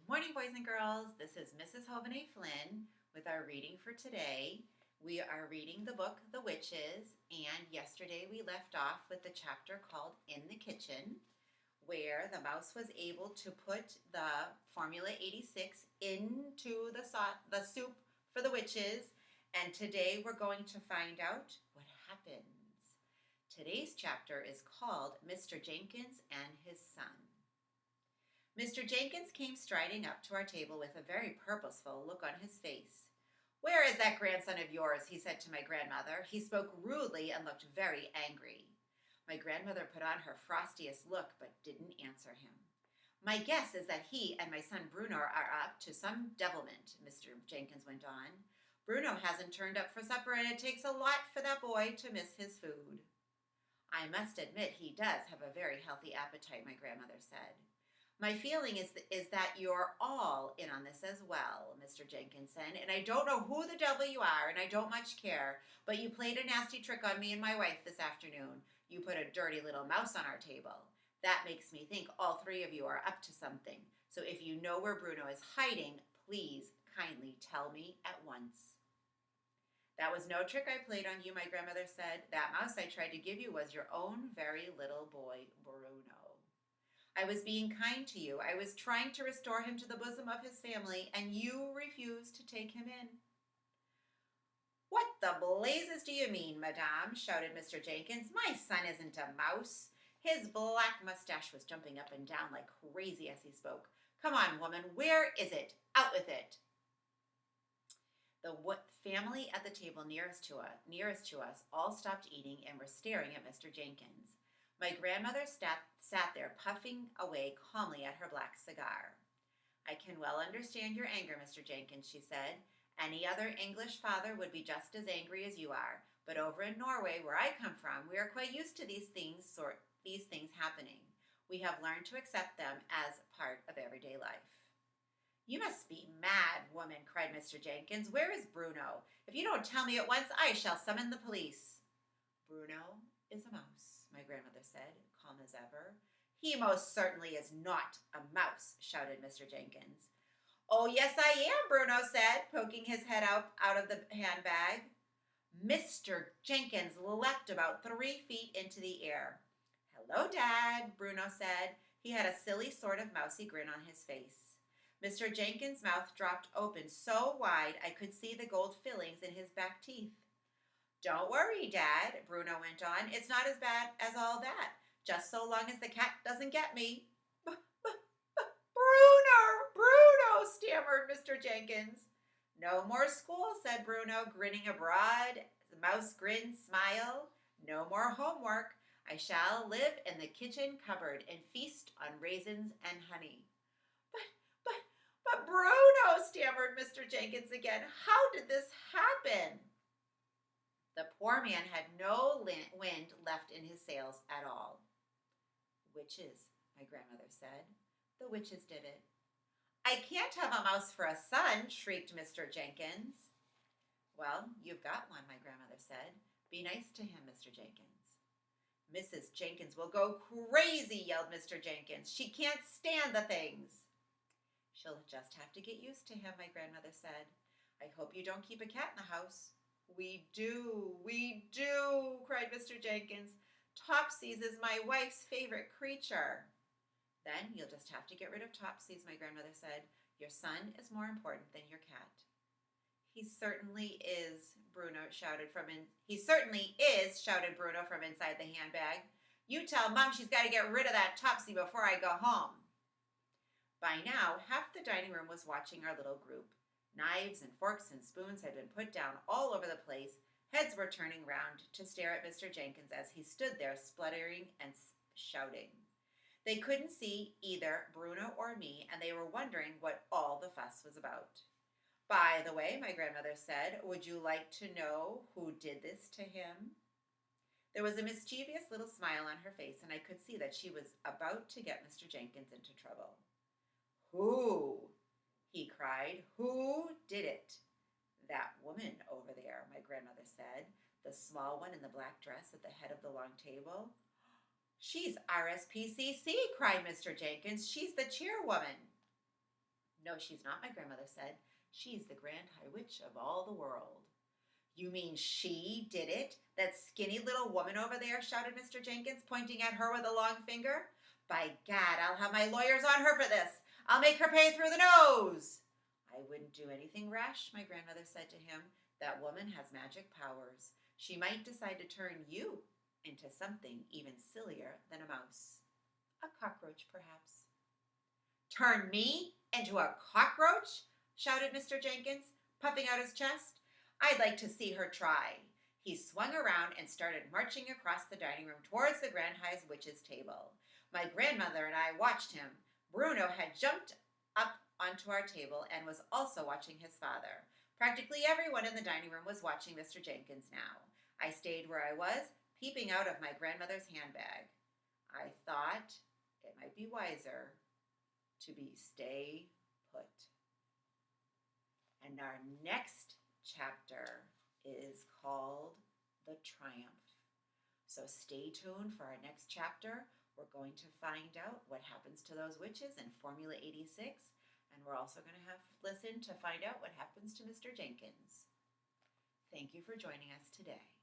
Good morning, boys and girls. This is Mrs. Jovane-Flynn with our reading for today. We are reading the book, The Witches, and yesterday we left off with the chapter called In the Kitchen, where the mouse was able to put the Formula 86 into the soup for the witches, and today we're going to find out what happens. Today's chapter is called Mr. Jenkins and His Son. Mr. Jenkins came striding up to our table with a very purposeful look on his face. "Where is that grandson of yours?" he said to my grandmother. He spoke rudely and looked very angry. My grandmother put on her frostiest look but didn't answer him. "My guess is that he and my son Bruno are up to some devilment," Mr. Jenkins went on. "Bruno hasn't turned up for supper, and it takes a lot for that boy to miss his food." "I must admit he does have a very healthy appetite," my grandmother said. "My feeling is that you're all in on this as well," Mr. Jenkins said, "and I don't know who the devil you are, and I don't much care, but you played a nasty trick on me and my wife this afternoon. You put a dirty little mouse on our table. That makes me think all three of you are up to something. So if you know where Bruno is hiding, please kindly tell me at once." "That was no trick I played on you," my grandmother said. "That mouse I tried to give you was your own very little boy, Bruno. I was being kind to you. I was trying to restore him to the bosom of his family, and you refused to take him in." "What the blazes do you mean, madame?" shouted Mr. Jenkins. "My son isn't a mouse." His black mustache was jumping up and down like crazy as he spoke. "Come on, woman, where is it? Out with it." The family at the table nearest to us all stopped eating and were staring at Mr. Jenkins. My grandmother sat there puffing away calmly at her black cigar. "I can well understand your anger, Mr. Jenkins," she said. "Any other English father would be just as angry as you are. But over in Norway, where I come from, we are quite used to these things happening. We have learned to accept them as part of everyday life." "You must be mad, woman," cried Mr. Jenkins. "Where is Bruno? If you don't tell me at once, I shall summon the police." "Bruno is a mouse," my grandmother said, calm as ever. "He most certainly is not a mouse," shouted Mr. Jenkins. "Oh, yes, I am," Bruno said, poking his head out of the handbag. Mr. Jenkins leapt about 3 feet into the air. "Hello, Dad," Bruno said. He had a silly sort of mousy grin on his face. Mr. Jenkins' mouth dropped open so wide I could see the gold fillings in his back teeth. "Don't worry, Dad," Bruno went on. "It's not as bad as all that, just so long as the cat doesn't get me." Bruno, stammered Mr. Jenkins. "No more school," said Bruno, grinning a broad mouse grin smile. "No more homework. I shall live in the kitchen cupboard and feast on raisins and honey." But Bruno, stammered Mr. Jenkins again. "How did this happen?" The poor man had no wind left in his sails at all. "Witches," my grandmother said. "The witches did it." "I can't have a mouse for a son," shrieked Mr. Jenkins. "Well, you've got one," my grandmother said. "Be nice to him, Mr. Jenkins." "Mrs. Jenkins will go crazy," yelled Mr. Jenkins. "She can't stand the things." "She'll just have to get used to him," my grandmother said. "I hope you don't keep a cat in the house." We do," cried Mr. Jenkins. "Topsies is my wife's favorite creature." "Then you'll just have to get rid of Topsies," my grandmother said. "Your son is more important than your cat." "He certainly is," shouted Bruno from inside the handbag. "You tell Mom she's got to get rid of that Topsy before I go home." By now, half the dining room was watching our little group. Knives and forks and spoons had been put down all over the place. Heads were turning round to stare at Mr. Jenkins as he stood there spluttering and shouting. They couldn't see either Bruno or me, and they were wondering what all the fuss was about. "By the way," my grandmother said, "would you like to know who did this to him?" There was a mischievous little smile on her face, and I could see that she was about to get Mr. Jenkins into trouble. "Who?" he cried. "Who did it?" "That woman over there," my grandmother said, "the small one in the black dress at the head of the long table." "She's RSPCC," cried Mr. Jenkins. "She's the chairwoman." No, she's not, my grandmother said. She's the Grand High Witch of all the world. You mean she did it? That skinny little woman over there, shouted Mr. Jenkins, pointing at her with a long finger. By gad, I'll have my lawyers on her for this. I'll make her pay through the nose. I wouldn't do anything rash, my grandmother said to him. That woman has magic powers. She might decide to turn you into something even sillier than a mouse. A cockroach, perhaps. Turn me into a cockroach? Shouted Mr. Jenkins, puffing out his chest. I'd like to see her try. He swung around and started marching across the dining room towards the Grand High Witch's table. My grandmother and I watched him. Bruno had jumped up onto our table and was also watching his father. Practically everyone in the dining room was watching Mr. Jenkins now. I stayed where I was, peeping out of my grandmother's handbag. I thought it might be wiser to stay put. And our next chapter is called The Triumph. So stay tuned for our next chapter. We're going to find out what happens to those witches in Formula 86. And we're also going to listen to find out what happens to Mr. Jenkins. Thank you for joining us today.